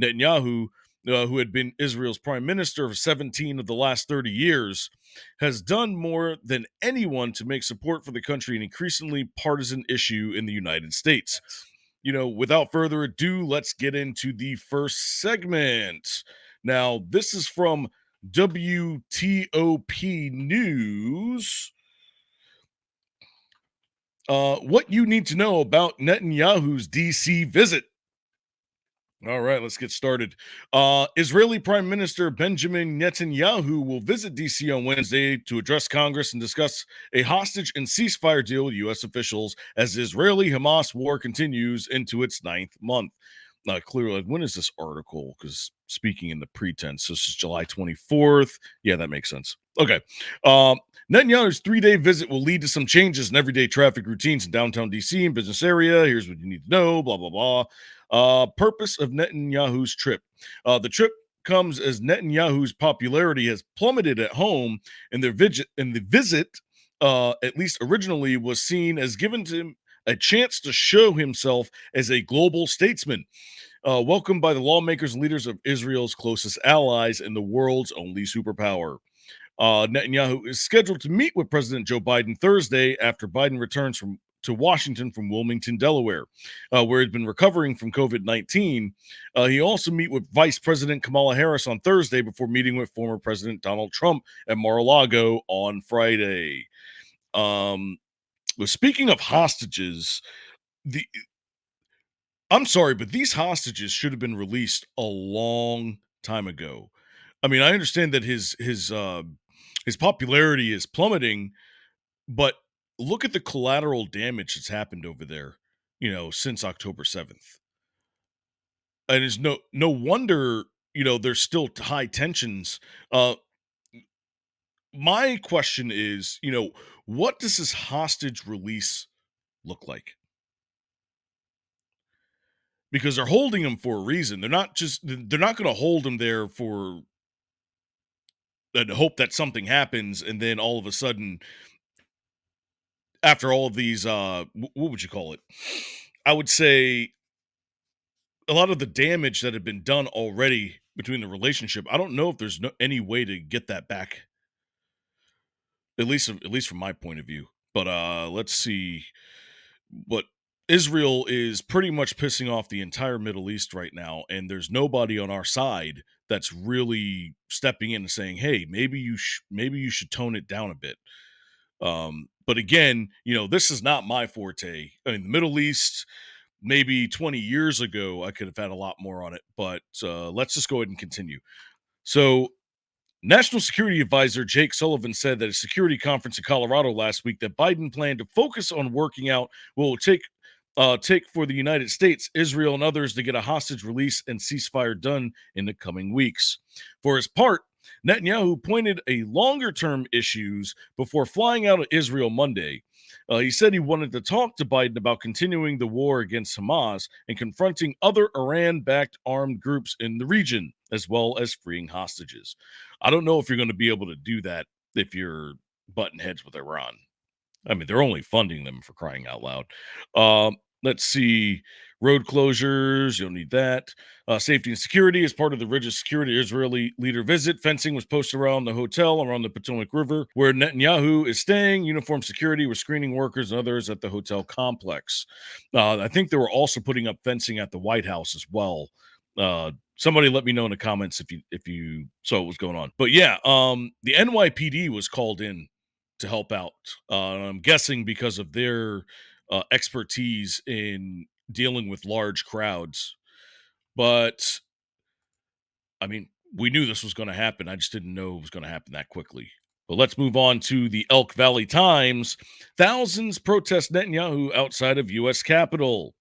Netanyahu, who had been Israel's prime minister for 17 of the last 30 years, has done more than anyone to make support for the country an increasingly partisan issue in the United States. Without further ado, let's get into the first segment. Now, this is from WTOP News. What you need to know about Netanyahu's DC visit. All right, let's get started. Israeli Prime Minister Benjamin Netanyahu will visit D.C. on Wednesday to address Congress and discuss a hostage and ceasefire deal with U.S. officials as the Israeli-Hamas war continues into its ninth month. Clearly, when is this article? Because speaking in the pretense, this is July 24th. Yeah, that makes sense. Okay. Netanyahu's 3-day visit will lead to some changes in everyday traffic routines in downtown D.C. and business area. Here's what you need to know, blah, blah, blah. Purpose of Netanyahu's trip. The trip comes as Netanyahu's popularity has plummeted at home, and the visit, at least originally, was seen as given to him a chance to show himself as a global statesman, welcomed by the lawmakers and leaders of Israel's closest allies and the world's only superpower. Netanyahu is scheduled to meet with President Joe Biden Thursday after Biden returns to Washington from Wilmington, Delaware, where he'd been recovering from COVID-19. He also meet with Vice President Kamala Harris on Thursday before meeting with former President Donald Trump at Mar-a-Lago on Friday. Speaking of hostages, I'm sorry, but these hostages should have been released a long time ago. I mean, I understand that his popularity is plummeting, but look at the collateral damage that's happened over there, since October 7th. And it's no wonder, there's still high tensions. My question is, what does this hostage release look like? Because they're holding him for a reason. They're not going to hold him there for and hope that something happens, and then all of a sudden, after all of these, what would you call it? I would say a lot of the damage that had been done already between the relationship. I don't know if there's any way to get that back. At least from my point of view. But let's see. But Israel is pretty much pissing off the entire Middle East right now, and there's nobody on our side that's really stepping in and saying, "Hey, maybe you should tone it down a bit." But again, this is not my forte. I mean, the Middle East, maybe 20 years ago, I could have had a lot more on it, but let's just go ahead and continue. So, National Security Advisor Jake Sullivan said at a security conference in Colorado last week that Biden planned to focus on working out what will take for the United States, Israel, and others to get a hostage release and ceasefire done in the coming weeks. For his part, Netanyahu pointed a longer-term issues before flying out of Israel Monday. He said he wanted to talk to Biden about continuing the war against Hamas and confronting other Iran-backed armed groups in the region, as well as freeing hostages. I don't know if you're going to be able to do that if you're butting heads with Iran. I mean, they're only funding them, for crying out loud. Let's see. Road closures, you'll need that. Safety and security as part of the rigid security Israeli leader visit. Fencing was posted around the hotel around the Potomac River where Netanyahu is staying. Uniform security was screening workers and others at the hotel complex. I think they were also putting up fencing at the White House as well. Somebody let me know in the comments if you saw what was going on. But yeah, the NYPD was called in to help out. I'm guessing because of their expertise in dealing with large crowds. But I mean, we knew this was going to happen. I just didn't know it was going to happen that quickly. But let's move on to the Elk Valley Times. Thousands protest Netanyahu outside of U.S. Capitol.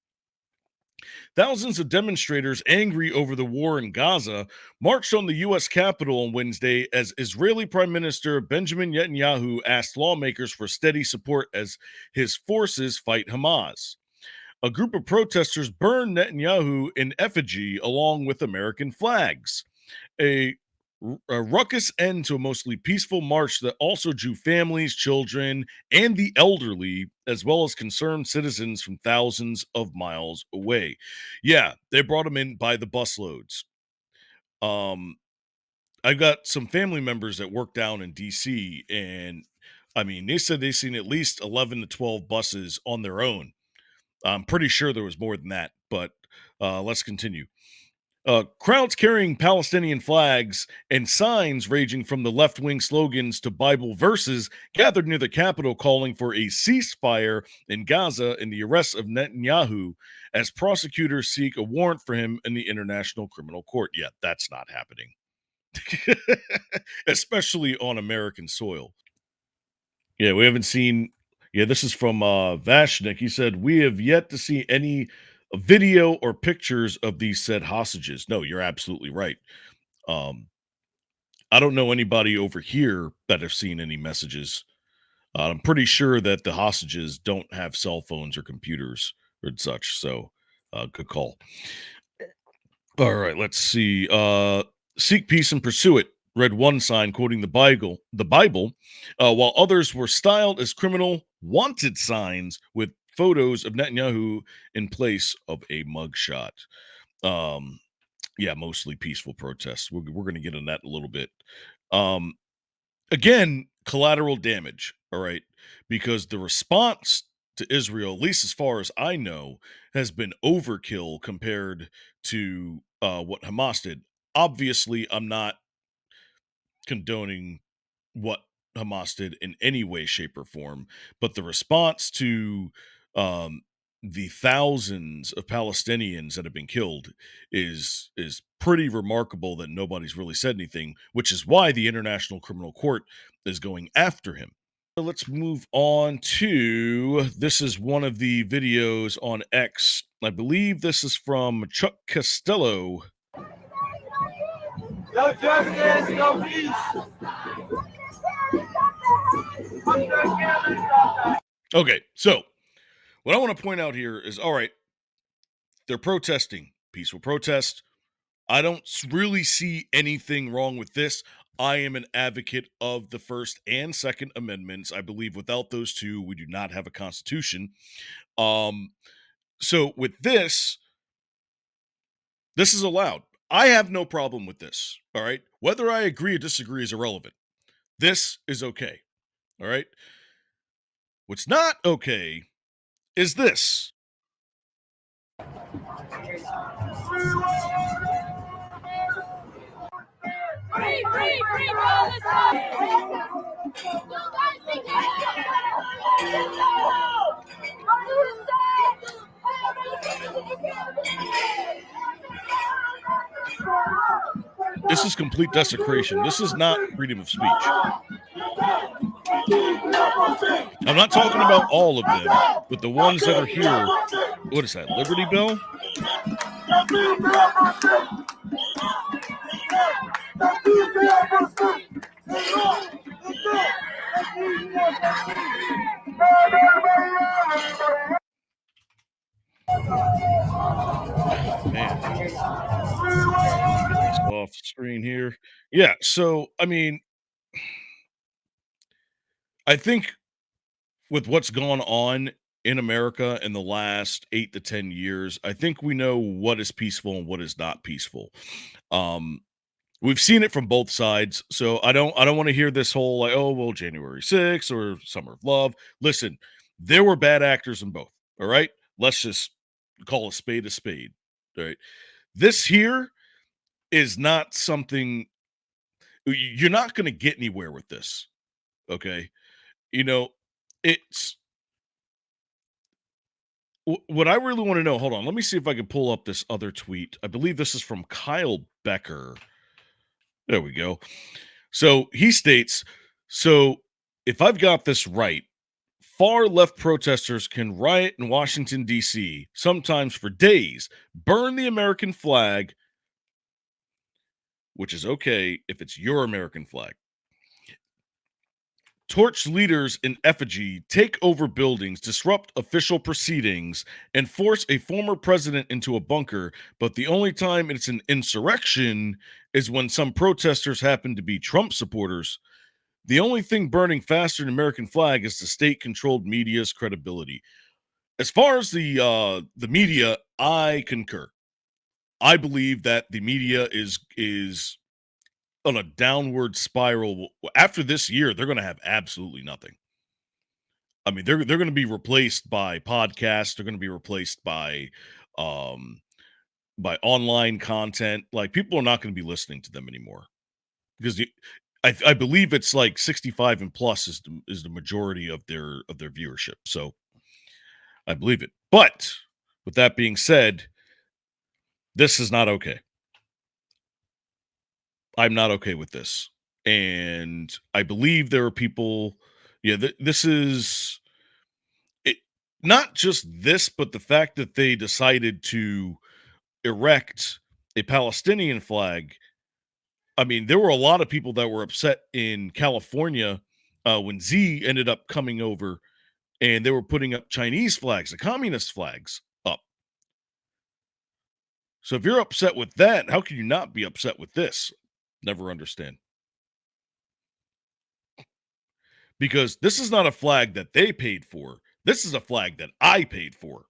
Thousands of demonstrators angry over the war in Gaza marched on the U.S. Capitol on Wednesday as Israeli Prime Minister Benjamin Netanyahu asked lawmakers for steady support as his forces fight Hamas. A group of protesters burned Netanyahu in effigy along with American flags. A A ruckus end to a mostly peaceful march that also drew families, children, and the elderly, as well as concerned citizens from thousands of miles away. Yeah, they brought them in by the busloads. Um, I've got some family members that work down in DC, and I mean, they said they've seen at least 11 to 12 buses on their own. I'm pretty sure there was more than that, but let's continue. Crowds carrying Palestinian flags and signs ranging from the left wing slogans to Bible verses gathered near the Capitol calling for a ceasefire in Gaza and the arrest of Netanyahu as prosecutors seek a warrant for him in the International Criminal Court. Yeah, that's not happening, especially on American soil. Yeah, we haven't seen. Yeah, this is from Vashnik. He said, "We have yet to see any video or pictures of these said hostages." No, you're absolutely right. Um, I don't know anybody over here that have seen any messages. I'm pretty sure that the hostages don't have cell phones or computers or such. So, good call. All right, let's see. Seek peace and pursue it. Read one sign quoting the Bible, while others were styled as criminal wanted signs with photos of Netanyahu in place of a mugshot. Um, yeah, mostly peaceful protests. We're going to get into that in a little bit. Um, Again, collateral damage. All right, because the response to Israel, at least as far as I know, has been overkill compared to what Hamas did. Obviously, I'm not condoning what Hamas did in any way, shape, or form, but the response to um, the thousands of Palestinians that have been killed is pretty remarkable that nobody's really said anything, which is why the International Criminal Court is going after him. So let's move on to this is one of the videos on X. I believe this is from Chuck Costello. No justice, no peace. Okay, so what I want to point out here is all right, they're protesting, peaceful protest. I don't really see anything wrong with this. I am an advocate of the First and Second Amendments. I believe without those two, we do not have a constitution. Um, so with this is allowed. I have no problem with this. All right. Whether I agree or disagree is irrelevant. This is okay. All right. What's not okay is this. Free, free, free Palestine! This is complete desecration. This is not freedom of speech. I'm not talking about all of them, but the ones that are here. What is that? Liberty Bell? Man. Let's go off the screen here. Yeah, so I mean, I think with what's gone on in America in the last 8 to 10 years, I think we know what is peaceful and what is not peaceful. Um, we've seen it from both sides, so I don't want to hear this whole like, oh well, January 6th or Summer of Love. Listen, there were bad actors in both. All right, let's just call a spade a spade. All right, this here is not something you're not going to get anywhere with this. Okay, you know, it's what I really want to know. Hold on, let me see if I can pull up this other tweet. I believe this is from Kyle Becker. There we go. So he states, so if I've got this right, far left protesters can riot in Washington, D.C., sometimes for days, burn the American flag, which is okay if it's your American flag. torch leaders in effigy, take over buildings, disrupt official proceedings, and force a former president into a bunker. But the only time it's an insurrection is when some protesters happen to be Trump supporters. The only thing burning faster than American flag is the state-controlled media's credibility. As far as the media, I concur. I believe that the media is on a downward spiral. After this year, they're going to have absolutely nothing. I mean, they're going to be replaced by podcasts. They're going to be replaced um, by online content. Like people are not going to be listening to them anymore because I believe it's like 65 and plus is the majority of their viewership. So I believe it. But with that being said, this is not okay. I'm not okay with this. And I believe there are people, yeah, this is it, not just this, but the fact that they decided to erect a Palestinian flag. I mean, there were a lot of people that were upset in California when Z ended up coming over and they were putting up Chinese flags, the communist flags up. So if you're upset with that, how can you not be upset with this? Never understand. Because this is not a flag that they paid for. This is a flag that I paid for.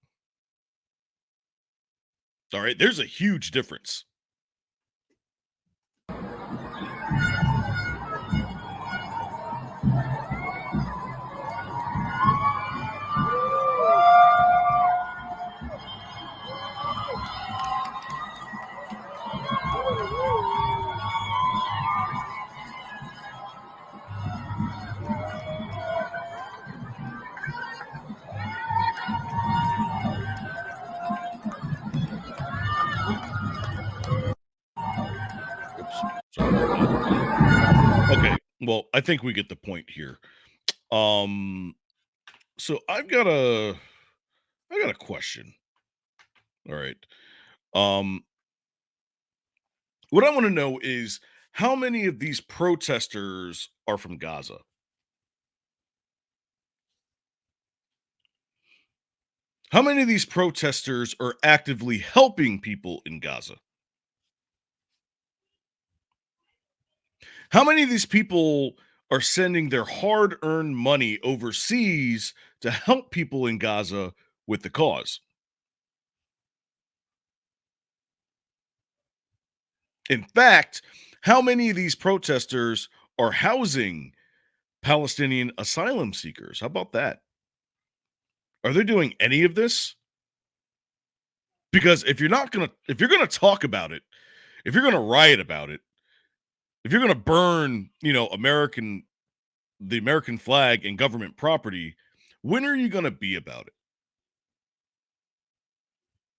All right, there's a huge difference. Oops, sorry about that. Okay, well, I think we get the point here. Um, so I got a question. All right. Um, what I want to know is how many of these protesters are from Gaza? How many of these protesters are actively helping people in Gaza? How many of these people are sending their hard-earned money overseas to help people in Gaza with the cause? In fact, how many of these protesters are housing Palestinian asylum seekers? How about that? Are they doing any of this? Because if you're gonna talk about it, if you're gonna riot about it, if you're gonna burn, the American flag and government property, when are you gonna be about it?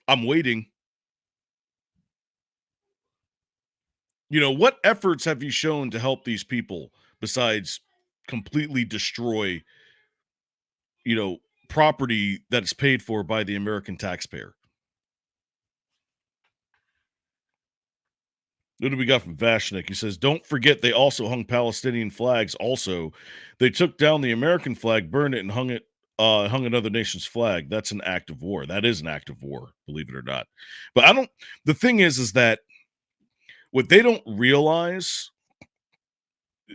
I'm waiting. What efforts have you shown to help these people besides completely destroy, you know, property that is paid for by the American taxpayer? What do we got from Vashnik? He says, "Don't forget they also hung Palestinian flags. Also, they took down the American flag, burned it, and hung another nation's flag. That's an act of war. That is an act of war, believe it or not. But I don't. The thing is that what they don't realize,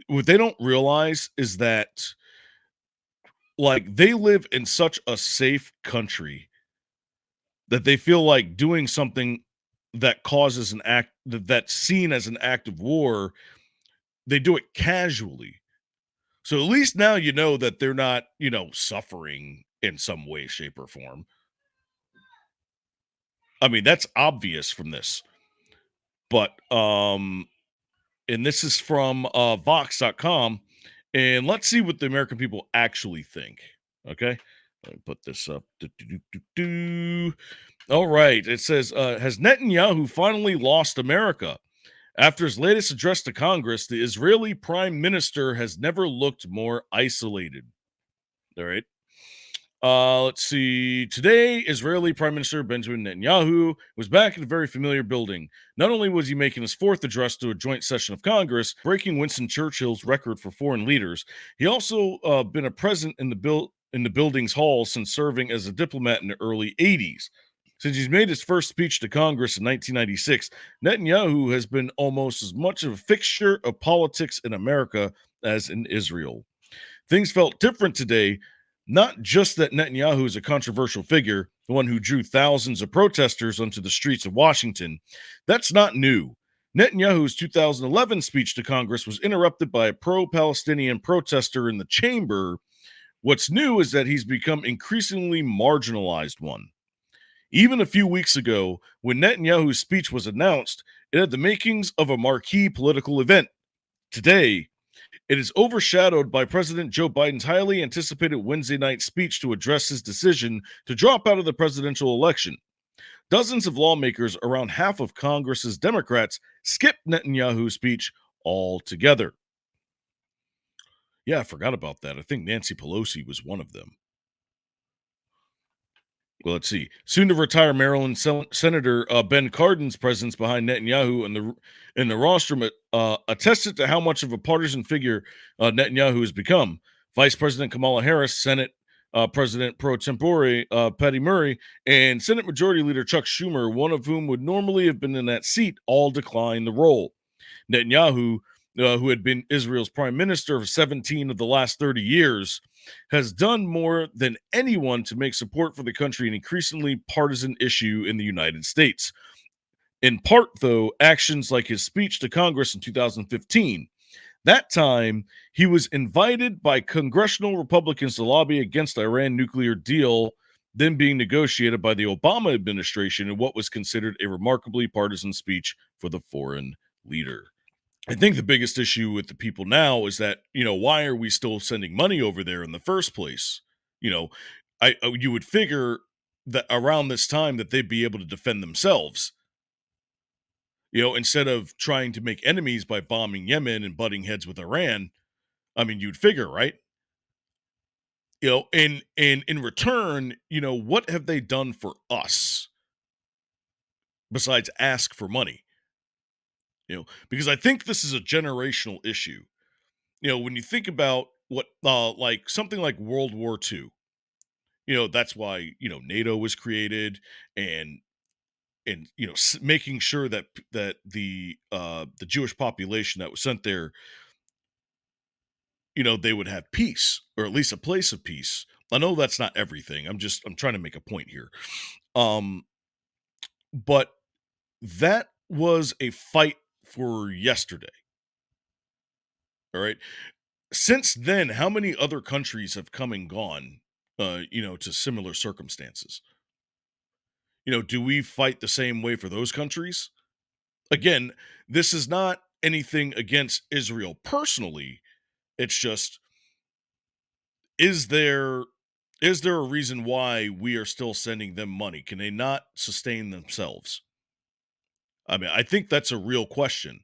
what they don't realize is that like they live in such a safe country that they feel like doing something that causes an act that's seen as an act of war, they do it casually. So at least now you know that they're not, suffering in some way, shape, or form. I mean, that's obvious from this. But and this is from Vox.com. And let's see what the American people actually think. Okay. Let me put this up. All right. It says, has Netanyahu finally lost America? After his latest address to Congress, the Israeli prime minister has never looked more isolated. All right. Let's see. Today, Israeli Prime Minister Benjamin Netanyahu was back in a very familiar building. Not only was he making his fourth address to a joint session of Congress, breaking Winston Churchill's record for foreign leaders, he also been a present in the building's hall since serving as a diplomat in the early '80s. Since he's made his first speech to Congress in 1996, Netanyahu has been almost as much of a fixture of politics in America as in Israel. Things felt different today, not just that Netanyahu is a controversial figure, the one who drew thousands of protesters onto the streets of Washington. That's not new. Netanyahu's 2011 speech to Congress was interrupted by a pro Palestinian protester in the chamber. What's new is that he's become increasingly marginalized one. Even a few weeks ago, when Netanyahu's speech was announced, it had the makings of a marquee political event. Today, it is overshadowed by President Joe Biden's highly anticipated Wednesday night speech to address his decision to drop out of the presidential election. Dozens of lawmakers, around half of Congress's Democrats, skipped Netanyahu's speech altogether. Yeah, I forgot about that. I think Nancy Pelosi was one of them. Well, let's see. Soon to retire Maryland Senator Ben Cardin's presence behind Netanyahu in the rostrum attested to how much of a partisan figure Netanyahu has become. Vice President Kamala Harris, Senate President pro tempore Patty Murray, and Senate Majority Leader Chuck Schumer, one of whom would normally have been in that seat, all declined the role. Netanyahu, who had been Israel's prime minister for 17 of the last 30 years, has done more than anyone to make support for the country an increasingly partisan issue in the United States. In part, though, actions like his speech to Congress in 2015. That time, he was invited by congressional Republicans to lobby against Iran nuclear deal, then being negotiated by the Obama administration in what was considered a remarkably partisan speech for the foreign leader. I think the biggest issue with the people now is that, why are we still sending money over there in the first place? You know, you would figure that around this time that they'd be able to defend themselves, instead of trying to make enemies by bombing Yemen and butting heads with Iran. I mean, you'd figure, right? And in return, what have they done for us besides ask for money? Because I think this is a generational issue. When you think about what, like something like World War II, that's why NATO was created, and making sure that the Jewish population that was sent there, they would have peace, or at least a place of peace. I know that's not everything. I'm trying to make a point here. Um, but that was a fight for yesterday. All right. Since then, how many other countries have come and gone, to similar circumstances? Do we fight the same way for those countries? Again, this is not anything against Israel personally. It's just, is there is there a reason why we are still sending them money? Can they not sustain themselves? I mean, I think that's a real question.